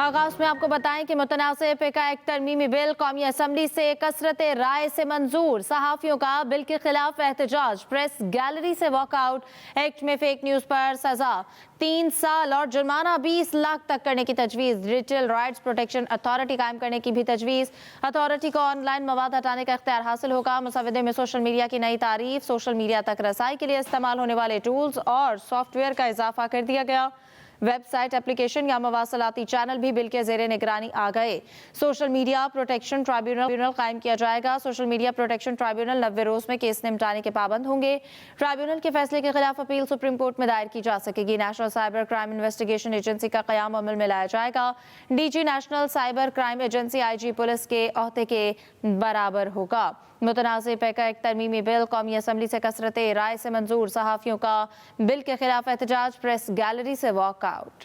आगाज में आपको बताएं कि मुतनाज़ का एक तरमीमी बिल कौमी असम्बली से कसरत राय से मंजूर। सहाफ़ियों का बिल के खिलाफ एहतजाज, प्रेस गैलरी से वॉकआउट। एक्ट में फेक न्यूज़ पर सजा 3 साल और जुर्माना 20 लाख तक करने की तजवीज़। डिजिटल राइट्स प्रोटेक्शन अथॉरिटी कायम करने की भी तजवीज़। अथॉरिटी को ऑनलाइन मवाद हटाने का इख्तियार हासिल होगा। मुसवदे में सोशल मीडिया की नई तारीफ, सोशल मीडिया तक रसाई के लिए इस्तेमाल होने वाले टूल्स और सॉफ्टवेयर का इजाफा कर दिया गया। वेबसाइट, एप्लीकेशन या मवासलाती चैनल भी बिल के ज़ेरे निगरानी आ गए। सोशल मीडिया प्रोटेक्शन ट्राइब्यूनल कायम किया जाएगा। सोशल मीडिया प्रोटेक्शन ट्राइब्यूनल 90 रोज में केस निपटाने के पाबंद होंगे। ट्राइब्यूनल के फैसले के खिलाफ अपील सुप्रीम कोर्ट में दायर की जा सकेगी। National cyber crime investigation agency का क़याम अमल में लाया जाएगा। DG national cyber crime agency IG police के अहदे के बराबर होगा। मुतनाज़ का एक तरमीमी बिल कौमी असम्बली से कसरत राय से मंजूर। सहाफ़ियों का बिल के खिलाफ एहतजाज, प्रेस गैलरी से वॉकआउट।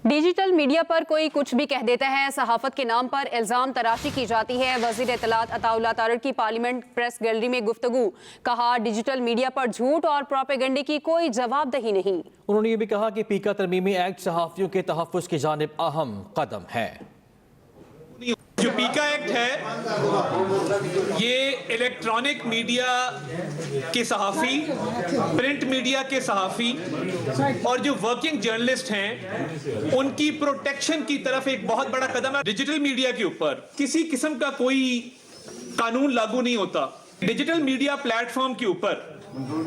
डिजिटल मीडिया पर कोई कुछ भी कह देता है, सहाफत के नाम पर इल्ज़ाम तराशी की जाती है। वज़ीर इत्तलात अताउल्लाह तारड़ की पार्लियामेंट प्रेस गैलरी में गुफ्तगू। कहा, डिजिटल मीडिया पर झूठ और प्रोपेगेंडे की कोई जवाबदेही नहीं। उन्होंने ये भी कहा कि पीका तरमीमी एक्ट सहाफ़ियों के तहफ़्फ़ुज़ की जानिब अहम कदम है। जो पीका एक्ट है ये इलेक्ट्रॉनिक मीडिया के सहाफ़ी, प्रिंट मीडिया के सहाफ़ी और जो वर्किंग जर्नलिस्ट हैं उनकी प्रोटेक्शन की तरफ एक बहुत बड़ा कदम है। डिजिटल मीडिया के ऊपर किसी किस्म का कोई कानून लागू नहीं होता। डिजिटल मीडिया प्लेटफॉर्म के ऊपर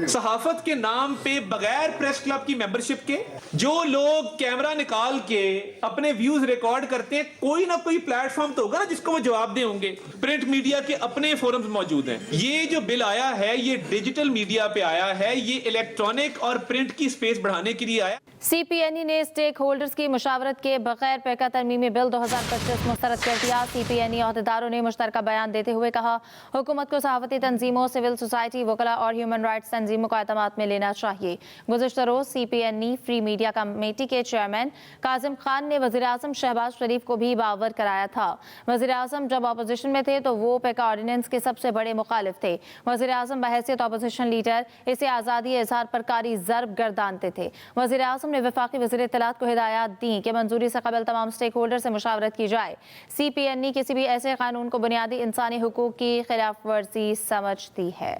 सहाफत के नाम पे बगैर प्रेस क्लब की मेंबरशिप के जो लोग कैमरा निकाल के अपने व्यूज रिकॉर्ड करते हैं, कोई ना कोई प्लेटफॉर्म तो होगा ना जिसको वो जवाब दे होंगे। प्रिंट मीडिया के अपने फोरम्स मौजूद हैं। ये जो बिल आया है ये डिजिटल मीडिया पे आया है, ये इलेक्ट्रॉनिक और प्रिंट की स्पेस बढ़ाने के लिए आया। CPNE ने स्टेक होल्डर्स की मुशावरत के बगैर पैका तरमीमी बिल 2025 मुस्तरद कर दिया। CPNE अहदेदारों ने मुश्तरका बयान देते हुए कहा, हुकूमत को सहाफती तंजीमों, सिविल सोसाइटी, वकला और ह्यूमन राइट्स तंजीमों को एतमाद में लेना चाहिए। गुज़िश्ता रोज CPNE फ्री मीडिया कमेटी के चेयरमैन काजिम खान ने वज़ीर आज़म शहबाज शरीफ को भी बावर कराया था। वज़ीर आज़म जब अपोजिशन में थे तो वो पैका ऑर्डिनेंस के सबसे बड़े मुखालिफ थे। वज़ीर आज़म बहैसियत अपोजिशन लीडर इसे आज़ादी इजहार पर कारी ज़र्ब गर्दानते थे। वज़ीर आज़म ने वफाकी वज़ीर इत्तलात को हिदायत दी कि मंजूरी से कबल तमाम स्टेक होल्डर से मुशावरत की जाए। CPNE किसी भी ऐसे कानून को बुनियादी इंसानी हुकूक की खिलाफ वर्जी समझती है।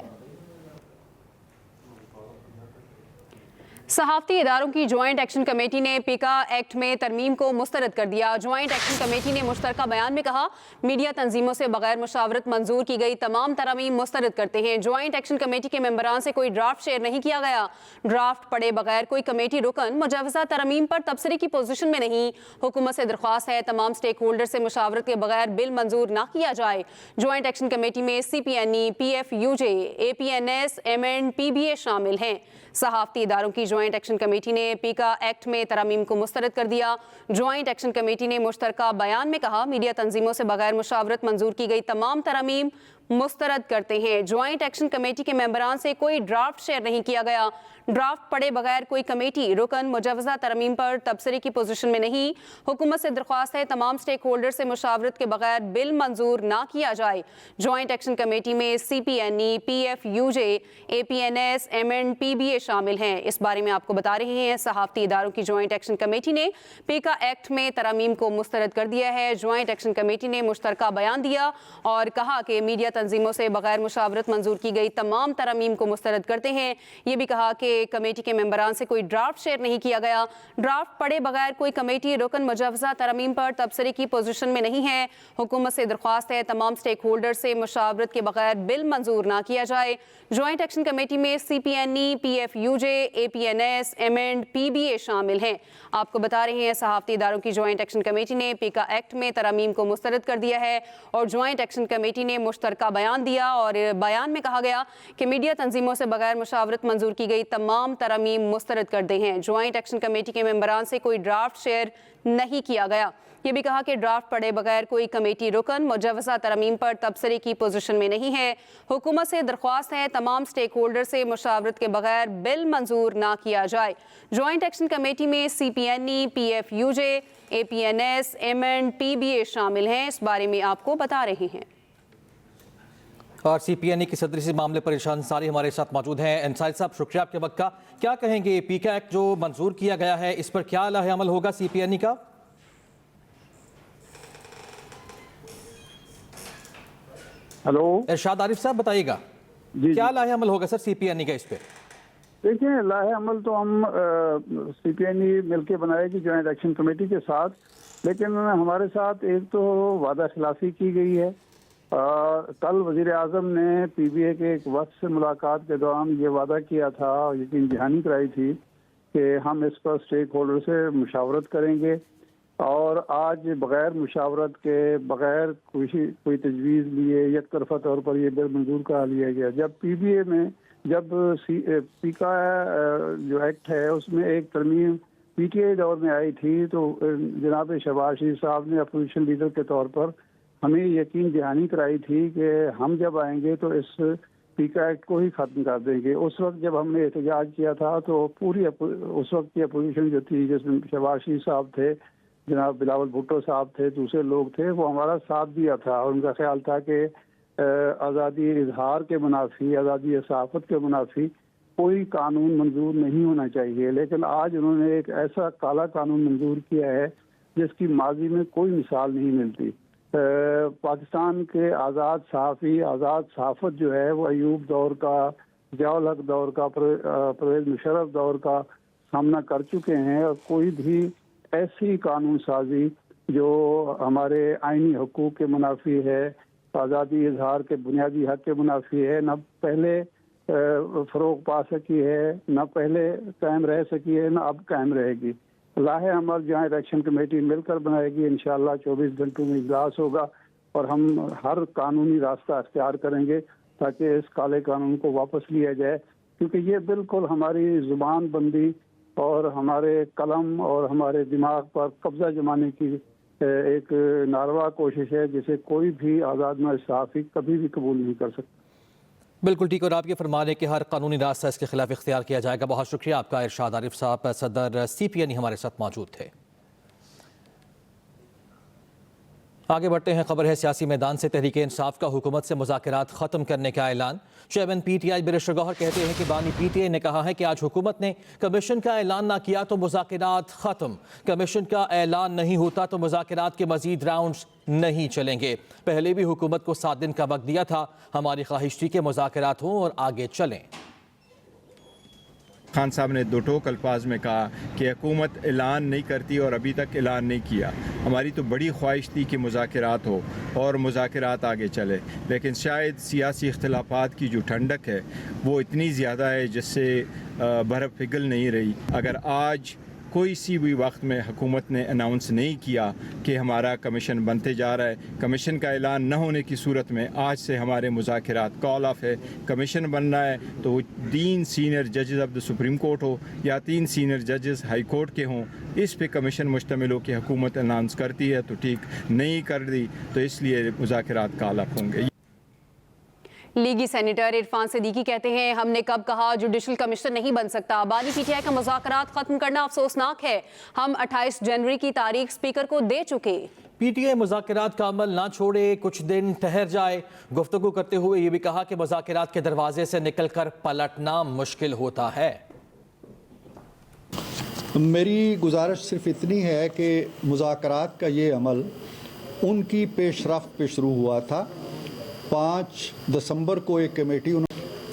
सहाफ़ती इदारों की ज्वाइंट एक्शन कमेटी ने पीका एक्ट में तरमीम को मुस्तरद कर दिया। ज्वाइंट एक्शन कमेटी ने मुश्तरका बयान में कहा, मीडिया तंजीमों से बगैर मुशावरत मंजूर की गई तमाम तरमीम मुस्तरद करते हैं। ज्वाइंट एक्शन कमेटी के मेंबरान से कोई ड्राफ्ट शेयर नहीं किया गया। ड्राफ्ट पढ़े बगैर कोई कमेटी रुकन मुजवज़ा तरमीम पर तबसरे की पोजीशन में नहीं। हुकूमत से दरख्वास्त है तमाम स्टेक होल्डर से मुशावरत के बगैर बिल मंजूर ना किया जाए। ज्वाइंट एक्शन कमेटी में CPNE, PFUJ, APNS, MN, PBA शामिल हैं। सहाफ़ती इदारों की ज्वाइंट एक्शन कमेटी ने पीका एक्ट में तरमीम को मुस्तरद कर दिया। ज्वाइंट एक्शन कमेटी ने मुश्तरका बयान में कहा, मीडिया तंजीमों से बगैर मुशावरत मंजूर की गई तमाम तरमीम मुस्तरद करते हैं। ज्वाइंट एक्शन कमेटी के मेंबरान से कोई ड्राफ्ट शेयर नहीं किया गया। ड्राफ्ट पढ़े बगैर कोई कमेटी रुकन मुजवज़ा तरमीम पर तबसरे की पोजीशन में नहीं। हुकूमत से दरख्वास्त है तमाम स्टेक होल्डर से मुशावरत के बगैर बिल मंजूर ना किया जाए। ज्वाइंट एक्शन कमेटी में CPNE, PFUJ, APNS, MN, PBA शामिल हैं। इस बारे में आपको बता रहे हैं, सहाफ़ती इदारों की ज्वाइंट एक्शन कमेटी ने पीका एक्ट में तरमीम को मुस्तरद कर दिया है। ज्वाइंट एक्शन कमेटी ने मुश्तरका बयान दिया और कहा कि मीडिया तंजीमों से बगैर मुशावरत मंजूर की गई तमाम तरमीम को मुस्तरद करते हैं। ये भी कहा कि कमेटी के मेंबरान से कोई ड्राफ्ट शेयर नहीं किया गया। ड्राफ्ट पढ़े बगैर कोई कमेटी रुकन मुजवज़ा तरमीम पर तबसरे की पोजीशन में नहीं है। हुकूमत से दरख्वास्त है तमाम स्टेक होल्डर से मुशावरत के बगैर बिल मंजूर ना किया जाए। ज्वाइंट एक्शन कमेटी में CPNE, PFUJ, APNS, MN, PBA शामिल हैं। आपको बता रहे हैं, सहाफ़ती इदारों की ज्वाइंट एक्शन कमेटी ने पीका एक्ट में तरमीम को मुस्तरद कर दिया है और ज्वाइंट एक्शन कमेटी ने मुश्तरका बयान दिया और बयान में कहा गया कि मीडिया तंजीमों से बगैर मुशावरत मंजूर की गई तमाम तरमीम मुस्तरद कर दी हैं। ज्वाइंट एक्शन कमेटी के मेंबरान से कोई ड्राफ्ट शेयर नहीं किया गया। ये भी कहा कि ड्राफ्ट पढ़े बगैर कोई कमेटी रुकन मुजवज़ा तरमीम पर तबसरे की पोजीशन में नहीं है। हुकूमत से दरख्वास्त है तमाम स्टेक होल्डर से मुशावरत के बगैर बिल मंजूर ना किया जाए। ज्वाइंट एक्शन कमेटी में CPNE, PFUJ, APNS, MN, PBA शामिल हैं। इस बारे में आपको बता रहे हैं। और CPNA की सदर से मामले पर इरशाद अंसारी हमारे साथ मौजूद हैं। अंसारी साहब, शुक्रिया आपके वक्त का। क्या कहेंगे, पीका एक्ट जो मंजूर किया गया है, इस पर क्या लाहे अमल होगा CPNA का? हेलो, इरशाद आरिफ साहब बताइएगा, क्या लाहे अमल होगा सर CPNA का इस पे? देखिए, लाहे अमल तो हम CPNA मिलके बनाएगी जॉइंट एक्शन कमेटी के साथ, लेकिन हमारे साथ एक तो वादा खिलाफी की गई है। कल वजीर आजम ने PBA के एक वक्त से मुलाकात के दौरान ये वादा किया था, यकीन दहानी कराई थी कि हम इस पर स्टेक होल्डर से मुशावरत करेंगे, और आज बगैर मुशावरत के, बगैर कोई तजवीज़ लिए एक तरफा तौर पर ये बिल मंजूर करा लिया गया। जब PBA में पीका जो एक्ट है उसमें एक तरमीम PTI दौर में आई थी, तो जनाब शहबाज शरीफ साहब ने अपोजिशन लीडर के तौर पर हमें यकीन दहानी कराई थी कि हम जब आएंगे तो इस पीका एक्ट को ही ख़त्म कर देंगे। उस वक्त जब हमने एहतजाज किया था तो पूरी उस वक्त की अपोजिशन जो थी, जिसमें शहबाज शरीफ साहब थे, जनाब बिलावल भुट्टो साहब थे, दूसरे लोग थे, वो हमारा साथ दिया था, और उनका ख्याल था कि आज़ादी इजहार के मुनाफी, आज़ादी सहाफ़त के मुनाफी कोई कानून मंजूर नहीं होना चाहिए। लेकिन आज उन्होंने एक ऐसा काला कानून मंजूर किया है जिसकी माजी में कोई मिसाल नहीं मिलती। पाकिस्तान के आज़ाद सहाफ़ी, आज़ाद सहाफ़त जो है वो अयूब दौर का, ज़ियाउल हक दौर का, परवेज़ मुशर्रफ दौर का सामना कर चुके हैं, और कोई भी ऐसी कानून साजी जो हमारे आइनी हकूक़ के मुनाफी है, आज़ादी इजहार के बुनियादी हक के मुनाफी है, न पहले फ़रोग़ पा सकी है, न पहले कायम रह सकी है, न अब कायम रहेगी। लाहे अमल जॉइंट एक्शन कमेटी मिलकर बनाएगी, इंशाअल्लाह 24 घंटों में इजलास होगा, और हम हर कानूनी रास्ता अख्तियार करेंगे ताकि इस काले कानून को वापस लिया जाए, क्योंकि ये बिल्कुल हमारी ज़ुबान बंदी और हमारे कलम और हमारे दिमाग पर कब्ज़ा जमाने की एक नारवा कोशिश है, जिसे कोई भी आज़ाद सहाफ़ी कभी भी कबूल नहीं कर सकता। बिल्कुल ठीक, और आपके फरमाने के हर कानूनी रास्ता इसके खिलाफ इख्तियार किया जाएगा। बहुत शुक्रिया आपका इरशाद आरिफ साहब, सदर CPNA हमारे साथ मौजूद थे। आगे बढ़ते हैं, खबर है सियासी मैदान से। तहरीक इंसाफ का हुकूमत से मुज़ाकरात ख़त्म करने का ऐलान। चेयरमैन PTI बैरिस्टर गौहर कहते हैं कि बानी PTI ने कहा है कि आज हुकूमत ने कमीशन का ऐलान ना किया तो मुज़ाकरात ख़त्म, कमीशन का ऐलान नहीं होता तो मुज़ाकरात के मज़ीद राउंड्स नहीं चलेंगे। पहले भी हुकूमत को 7 दिन का वक्त दिया था, हमारी ख्वाहिश थी कि मुज़ाकरात हों और आगे चलें। खान साहब ने दो टोक अल्फाज में कहा कि हुकूमत ऐलान नहीं करती और अभी तक ऐलान नहीं किया। हमारी तो बड़ी ख्वाहिश थी कि मुज़ाकरात हो और मुज़ाकरात आगे चले, लेकिन शायद सियासी इख्तिलाफात की जो ठंडक है वो इतनी ज़्यादा है जिससे बर्फ़ पिघल नहीं रही। अगर आज कोई सी भी वक्त में हुकूमत ने अनाउंस नहीं किया कि हमारा कमीशन बनते जा रहा है, कमीशन का ऐलान न होने की सूरत में आज से हमारे मुज़ाकरात कॉल ऑफ है। कमीशन बनना है तो वो 3 सीनियर जजेस ऑफ द सुप्रीम कोर्ट हो या 3 सीनियर जजेस हाई कोर्ट के हों, इस पे कमीशन मुश्तमिल हो कि हुकूमत अनाउंस करती है तो ठीक, नहीं कर दी तो इसलिए मुज़ाकरात कॉल ऑफ होंगे। लीगी सेनेटर इरफान सिद्दीकी कहते हैं, हमने कब कहा जुडिशल कमिश्नर नहीं बन सकता। बानी PTI का मुज़ाकरात ख़त्म करना अफसोसनाक है। हम 28 जनवरी की तारीख स्पीकर को दे चुके। PTI मुज़ाकरात का अमल ना छोड़े, कुछ दिन ठहर जाए। गुफ्तगू करते हुए ये भी कहा कि मुज़ाकरात के दरवाजे से निकलकर पलटना मुश्किल होता है। मेरी गुजारिश सिर्फ इतनी है कि मुज़ाकरात का ये अमल उनकी पेशरफ्त पे शुरू हुआ था। 5 दिसंबर को एक कमेटी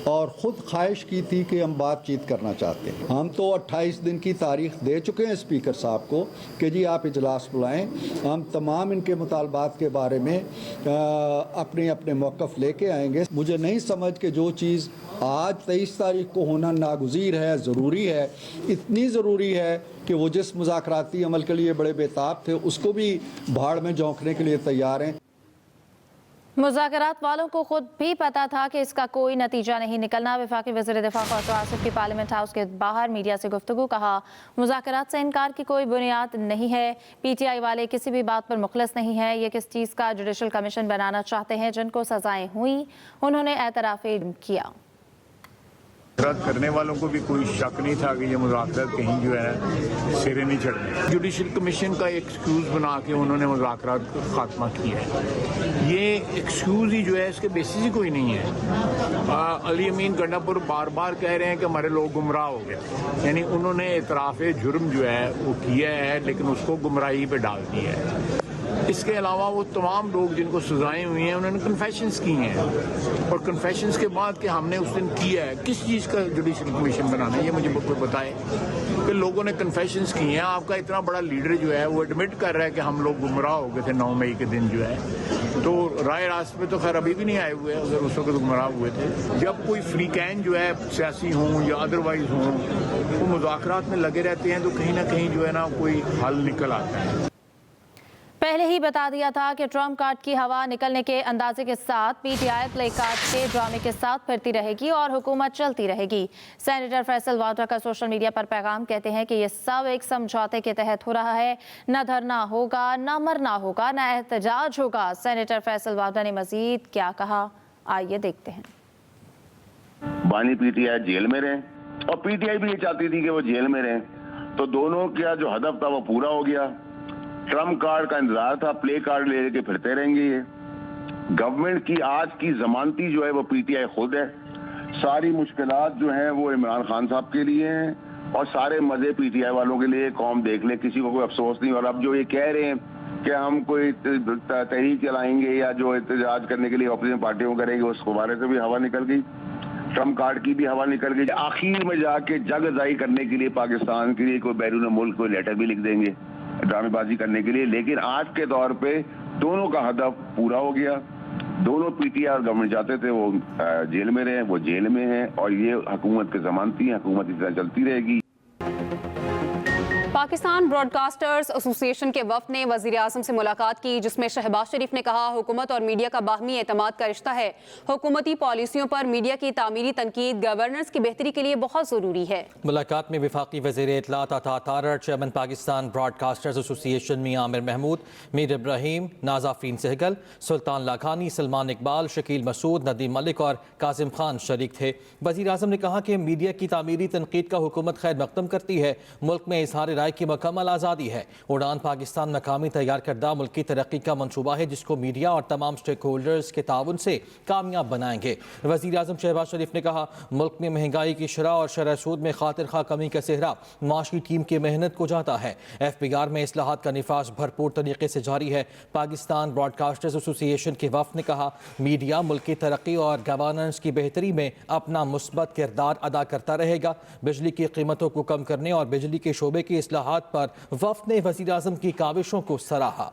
और ख़ुद ख्वाहिश की थी कि हम बातचीत करना चाहते हैं। हम तो 28 दिन की तारीख दे चुके हैं स्पीकर साहब को कि जी आप इजलास बुलाएं, हम तमाम इनके मुतालबात के बारे में अपने अपने मौक़िफ़ लेके आएंगे। मुझे नहीं समझ कि जो चीज़ आज 23 तारीख को होना नागुज़ीर है, ज़रूरी है, इतनी ज़रूरी है कि वो जिस मुज़ाकराती अमल के लिए बड़े बेताब थे उसको भी भाड़ में झोंकने के लिए तैयार हैं। मुज़ाकरात वालों को खुद भी पता था कि इसका कोई नतीजा नहीं निकलना। वफाकी वज़ीर दिफ़ा ख़ालिद आसिफ की पार्लियामेंट हाउस के बाहर मीडिया से गुफ्तगू। कहा, मुज़ाकरात से इनकार की कोई बुनियाद नहीं है। PTI वाले किसी भी बात पर मुखलस नहीं है। ये किस चीज़ का जुडिशल कमीशन बनाना चाहते हैं? जिनको सज़ाएं हुई उन्होंने एतराफ़ किया। रद्द करने वालों को भी कोई शक नहीं था कि ये मुज़ाकरात कहीं जो है सिरे नहीं चढ़ने। जुडिशल कमीशन का एक्सक्यूज़ बना के उन्होंने मुज़ाकरात का खात्मा किया है। ये एक्सक्यूज़ ही जो है इसके बेसिस ही कोई नहीं है। अली अमीन गंडापुर बार बार कह रहे हैं कि हमारे लोग गुमराह हो गए, यानी उन्होंने इतराफ़ जुर्म जो है वो किया है लेकिन उसको गुमराही पे डाल दिया है। इसके अलावा वो तमाम लोग जिनको सजाएं हुई हैं उन्होंने कन्फेशंस की हैं, और कन्फेशंस के बाद कि हमने उस दिन किया है, किस चीज़ का जुडिशल कमीशन बनाना है ये मुझे कोई बताए कि लोगों ने कन्फेशंस की हैं। आपका इतना बड़ा लीडर जो है वो एडमिट कर रहा है कि हम लोग गुमराह हो गए थे 9 मई के दिन जो है, तो राय रास्त पे तो खैर अभी भी नहीं आए हुए अगर उस वक्त गुमराह हुए थे। जब कोई फ्री कैन जो है सियासी हों या अदरवाइज हों वो मुज़ाकरात में लगे रहते हैं तो कहीं ना कहीं जो है ना कोई हल निकल आता है। पहले ही बता दिया था कि ट्रम्प कार्ड की हवा निकलने के अंदाजे के साथ पीटीआई प्ले कार्ड के ड्रामे के साथ फिरती रहेगी और हुकूमत चलती रहेगी। सेनेटर फैसल वाड्रा का सोशल मीडिया पर पैगाम कहते हैं कि ये सब एक समझौते के तहत हो रहा है, न धरना होगा, न मरना होगा, न एहतजाज होगा। सेनेटर फैसल वाड्रा ने मजीद क्या कहा, आइए देखते हैं। बानी पीटीआई जेल में रहे और पीटीआई भी ये चाहती थी कि वो जेल में रहे, तो दोनों का जो हदफ था वो पूरा हो गया। ट्रम्प कार्ड का इंतजार था, प्ले कार्ड ले लेके फिरते रहेंगे। ये गवर्नमेंट की आज की जमानती जो है वो पीटीआई खुद है। सारी मुश्किलात जो हैं वो इमरान खान साहब के लिए हैं और सारे मजे पीटीआई वालों के लिए। कौम देख ले, किसी को कोई अफसोस नहीं। और अब जो ये कह रहे हैं कि हम कोई तहरीक चलाएंगे या जो एहतजाज करने के लिए अपोजिशन पार्टियों करेंगे, उस बारे से भी हवा निकल गई। ट्रम्प कार्ड की भी हवा निकल गई। आखिर में जाके जगजाई करने के लिए पाकिस्तान के लिए कोई बैरून मुल्क कोई लेटर भी लिख देंगे ड्रामेबाजी करने के लिए। लेकिन आज के दौर पे दोनों का हदफ पूरा हो गया। दोनों पीटीआई और गवर्नमेंट चाहते थे वो जेल में रहे, वो जेल में हैं और ये हुकूमत की जमानती है, हुकूमत इस तरह चलती रहेगी। पाकिस्तान ब्रॉडकास्टर्स एसोसिएशन के वफ़द ने वज़ीर आज़म से मुलाकात की, जिसमें शहबाज शरीफ ने कहा हुकूमत और मीडिया का बाहमी एतमाद का रिश्ता है। हुकूमती पॉलिसियों पर मीडिया की तामीरी तनकीद गवर्नेंस की बेहतरी के लिए बहुत ज़रूरी है। मुलाकात में वफाकी वज़ीर इत्तलात Atta Tarar, chairman Pakistan broadcasters association Mian Amir Mahmood, Mir Ibrahim, Nazafeen Sehgal, Sultan Lakhani, Salman Iqbal, Shakeel Masood, Nadeem Malik और कासिम खान शरीक थे। वज़ीर आज़म ने कहा कि मीडिया की तामीरी तनकीद का हुकूमत खैर मकदम करती है। मुल्क में इजहार राय की मुकम्मल आज़ादी है। उड़ान पाकिस्तान मकामी तैयार करदा मुल्की तरक्की का मंसूबा है जिसको मीडिया और तमाम स्टेक होल्डर्स के ताउन से कामयाब बनाएंगे। वज़ीर आज़म शहबाज शरीफ ने कहा मुल्क में महंगाई की शरह और शरह सूद में खातिर खा कमी का सेहरा माशी टीम की मेहनत को जाता है। FPR में इस्लाहात का निफाज भरपूर तरीके से जारी है। पाकिस्तान ब्रॉडकास्टर्स एसोसिएशन के वफ़द ने कहा मीडिया मुल्क की तरक्की और गवर्नेंस की बेहतरी में अपना मुस्बत किरदार अदा करता रहेगा। बिजली की कीमतों को कम करने और बिजली के शोबे की इस्लाहात पर वफ़द ने वज़ीर आज़म की काविशों को सराहा।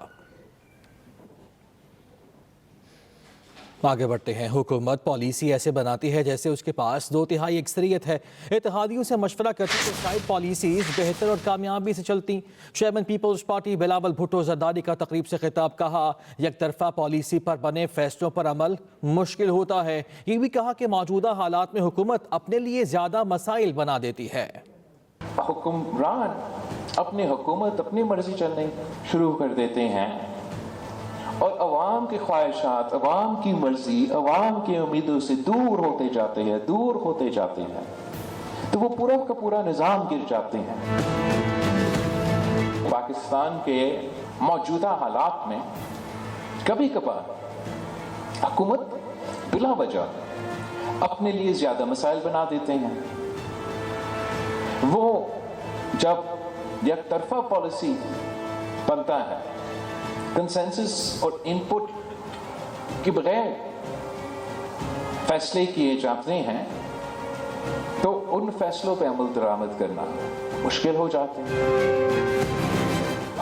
आगे बढ़ते हैं। हुकूमत पॉलिसी ऐसे बनाती है जैसे उसके पास 2/3 अक्सरियत है। इत्तेहादियों से मशवरा करती तो शायद पॉलिसीज बेहतर और कामयाबी से चलती। चेयरमैन पीपल्स पार्टी बिलावल भुट्टो जरदारी का तकरीब से खिताब, कहा एक तरफा पॉलिसी पर बने फैसलों पर अमल मुश्किल होता है। ये भी कहा कि मौजूदा हालात में हुकूमत अपने लिए ज़्यादा मसाइल बना देती है। हुक्मरान अपनी हुकूमत अपनी मर्जी चलने शुरू कर देते हैं और अवाम की ख्वाहिशात, अवाम की मर्जी, अवाम की उम्मीदों से दूर होते जाते हैं, तो वो पूरा का पूरा निज़ाम गिर जाते हैं। पाकिस्तान के मौजूदा हालात में कभी कभार हुकूमत बिला वजह अपने लिए ज़्यादा मसाइल बना देते हैं। वो जब एक तरफा पॉलिसी बनता है, कंसेंसस और इनपुट के बगैर फैसले किए जाते हैं, तो उन फैसलों पे अमल दरामद करना मुश्किल हो जाता है।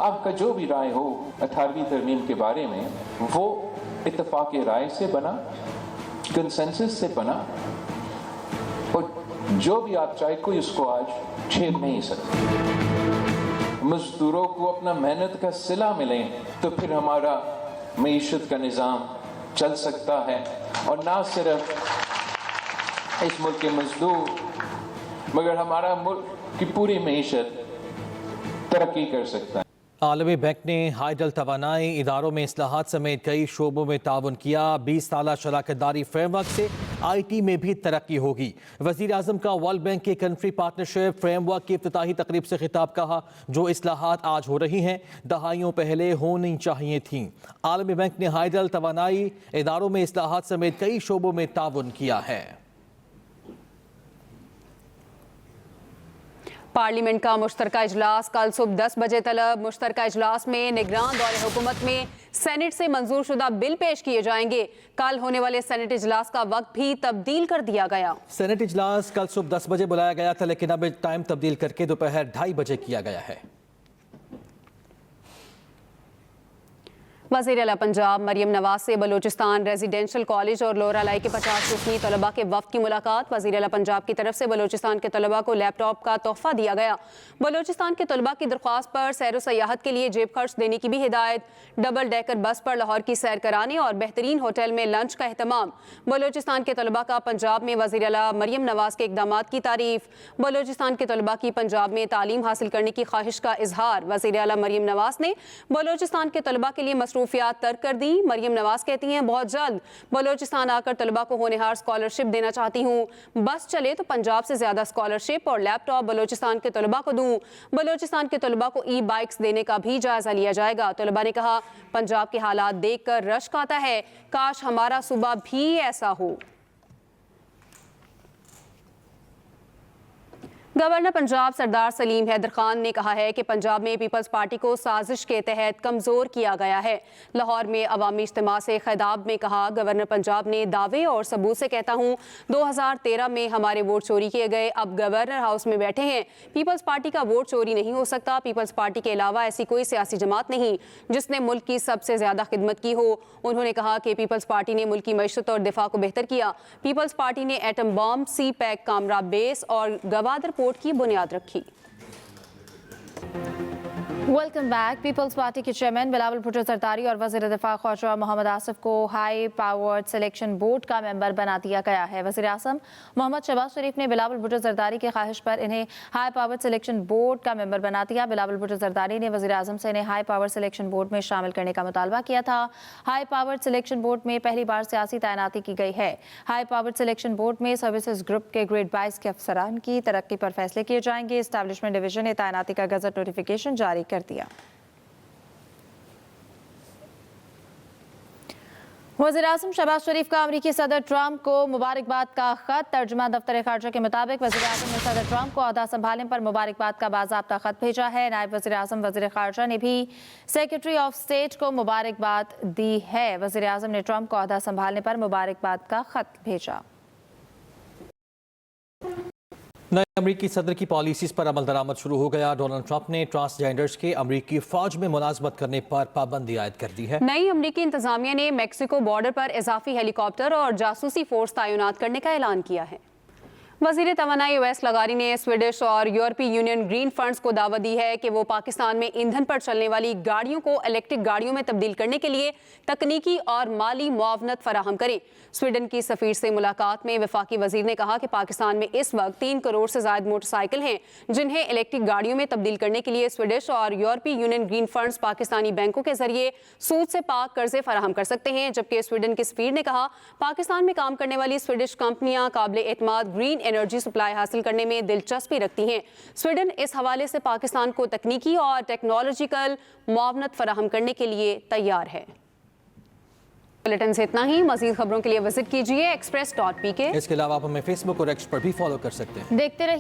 आपका जो भी राय हो 18वीं तरमीम के बारे में, वो इत्तेफाक राय से बना, कंसेंसस से बना, और जो भी आप चाहे कोई उसको आज छेड़ नहीं सकते। मजदूरों को अपना मेहनत का सिला मिले तो फिर हमारा मईशत का निज़ाम चल सकता है, और ना सिर्फ इस मुल्क के मजदूर मगर हमारा मुल्क की पूरी मईशत तरक्की कर सकता है। आलमी बैंक ने हाइडल तवानाई इदारों में इस्लाहात समेत कई शोबों में ताउन किया। 20 साला शराकतदारी फ्रेमवर्क से IT में भी तरक्की होगी। वज़ीर आज़म का वर्ल्ड बैंक के कंट्री पार्टनरशिप फ्रेमवर्क की इफ्तिताही तकरीब से खिताब कहा, जो इस्लाहात आज हो रही हैं दहाइयों पहले होनी चाहिए थीं। आलमी बैंक ने हाइडल तवानाई इदारों में इस्लाहात समेत कई शोबों में ताउन किया है। पार्लियामेंट का मुश्तरका इजलास कल सुबह 10 बजे तलब। मुश्तरका इजलास में निगरान दौरे हुकूमत में सेनेट से मंजूर शुदा बिल पेश किए जाएंगे। कल होने वाले सेनेट इजलास का वक्त भी तब्दील कर दिया गया। सेनेट इजलास कल सुबह 10 बजे बुलाया गया था, लेकिन अब टाइम तब्दील करके दोपहर 2:30 बजे किया गया है। वज़ीर आला पंजाब मरियम नवाज से बलूचिस्तान रेजिडेंशियल कॉलेज और लोअर अलाई के 50 रुकनी तलबा के वफ़द की मुलाकात। वज़ीर आला पंजाब की तरफ से बलूचिस्तान के तलबा को लैपटॉप का तोहफा दिया गया। बलूचिस्तान के तलबा की दरख्वास्त पर सैर व सयाहत के लिए जेब खर्च देने की भी हिदायत। डबल डेकर बस पर लाहौर की सैर कराने और बेहतरीन होटल में लंच का एहतमाम। बलूचिस्तान के तलबा का पंजाब में वज़ीर आला मरियम नवाज के इक़दामात की तारीफ। बलूचिस्तान के तलबा की पंजाब में तालीम हासिल करने की ख्वाहिश का इजहार। वज़ीर आला मरियम नवाज ने बलूचिस्तान के तलबा के लिए मसरूफियात तर्क कर दी। मरियम नवाज कहती हैं, बहुत जल्द बलूचिस्तान आकर तलबा को होनहार स्कॉलरशिप देना चाहती हूँ। बस चले तो पंजाब से ज्यादा स्कॉलरशिप और लैपटॉप बलूचिस्तान के तलबा को दूँ। बलूचिस्तान के तलबा को ई बाइक्स देने का भी जायजा लिया जाएगा। तलबा ने कहा, पंजाब के हालात देखकर रश्क आता है, काश हमारा सूबा भी ऐसा हो। गवर्नर पंजाब सरदार सलीम हैदर खान ने कहा है कि पंजाब में पीपल्स पार्टी को साजिश के तहत कमज़ोर किया गया है। लाहौर में अवामी इज्तिमा से खिताब में कहा, गवर्नर पंजाब ने दावे और सबूत से कहता हूँ 2013 में हमारे वोट चोरी किए गए, अब गवर्नर हाउस में बैठे हैं। पीपल्स पार्टी का वोट चोरी नहीं हो सकता। पीपल्स पार्टी के अलावा ऐसी कोई सियासी जमात नहीं जिसने मुल्क की सबसे ज़्यादा खिदमत की हो। उन्होंने कहा कि पीपल्स पार्टी ने मुल्क की मईशत और दिफा को बेहतर किया। पीपल्स पार्टी ने एटम बम, सी पैक कामरा बेस और गवादर पोर्ट की बुनियाद रखी। Welcome back. पीपल्स पार्टी के चेयरमैन बिलावल भुट्टो जरदारी और वज़ीर दिफा ख्वाजा मोहम्मद आसिफ को हाई पावर्ड सिलेक्शन बोर्ड का मेंबर बना दिया गया है। वज़ीर आज़म मोहम्मद शहबाज शरीफ ने बिलावल भुट्टो जरदारी की ख्वाहिश पर इन्हें हाई पावर्ड सिलेक्शन बोर्ड का मेंबर बना दिया। बिलावल भुट्टो जरदारी ने वज़ीर आज़म से इन्हें हाई पावर्ड सिलेक्शन बोर्ड में शामिल करने का मुतालबा किया था। हाई पावर्ड सिलेक्शन बोर्ड में पहली बार सियासी तैनाती की गई है। हाई पावर्ड सिलेक्शन बोर्ड में सर्विसेज ग्रुप के ग्रेड 22 के अफसरान की तरक्की पर फैसले किए जाएंगे। एस्टैब्लिशमेंट डिवीजन ने तैनाती का गजट नोटिफिकेशन जारी कर दिया। वज़ीर आज़म शहबाज शरीफ का अमरीकी सदर ट्रंप को मुबारकबाद का खत। तर्जुमा दफ्तर खारजा के मुताबिक वज़ीर आज़म ने सदर ट्रंप को ओहदा संभालने पर मुबारकबाद का बाज़ाब्ता खत भेजा है। नायब वज़ीर आज़म वज़ीर खारजा ने भी सेक्रेटरी ऑफ स्टेट को मुबारकबाद दी है। वज़ीर आज़म ने ट्रंप को ओहदा संभालने पर मुबारकबाद का खत भेजा। नए अमरीकी सदर की पॉलिसीज पर अमल दरामद शुरू हो गया। डोनाल्ड ट्रंप ने ट्रांसजेंडर्स के अमरीकी फौज में मुलाजमत करने पर पाबंदी आयद कर दी है। नई अमरीकी इंतजामिया ने मैक्सिको बॉर्डर पर इजाफी हेलीकॉप्टर और जासूसी फोर्स तैनात करने का ऐलान किया है। वज़ीर तवानाई ओवैस लगारी ने स्वीडिश और यूरोपीय यूनियन ग्रीन फंड्स को दावत दी है कि वो पाकिस्तान में ईंधन पर चलने वाली गाड़ियों को इलेक्ट्रिक गाड़ियों में तब्दील करने के लिए तकनीकी और माली मुआवनत फराहम करे। स्वीडन की सफीर से मुलाकात में वफाकी वजीर ने कहा कि पाकिस्तान में इस वक्त 3 करोड़ से ज्यादा मोटरसाइकिल हैं जिन्हें इलेक्ट्रिक गाड़ियों में तब्दील करने के लिए स्वीडिश और यूरोपीय यूनियन ग्रीन फंड्स पाकिस्तानी बैंकों के जरिए सूद से पाक कर्जे फराहम कर सकते हैं। जबकि स्वीडन की सफीर ने कहा, पाकिस्तान में काम करने वाली स्वीडिश कंपनियां काबिल एतमाद ग्रीन एनर्जी सप्लाई हासिल करने में दिलचस्पी रखती हैं। स्वीडन इस हवाले से पाकिस्तान को तकनीकी और टेक्नोलॉजिकल मुआवनत फराहम करने के लिए तैयार है। बुलेटिन से इतना ही। मजीद खबरों के लिए विजिट कीजिए express.pk। इसके अलावा आप हमें फेसबुक और एक्स पर भी फॉलो कर सकते हैं। देखते रहिए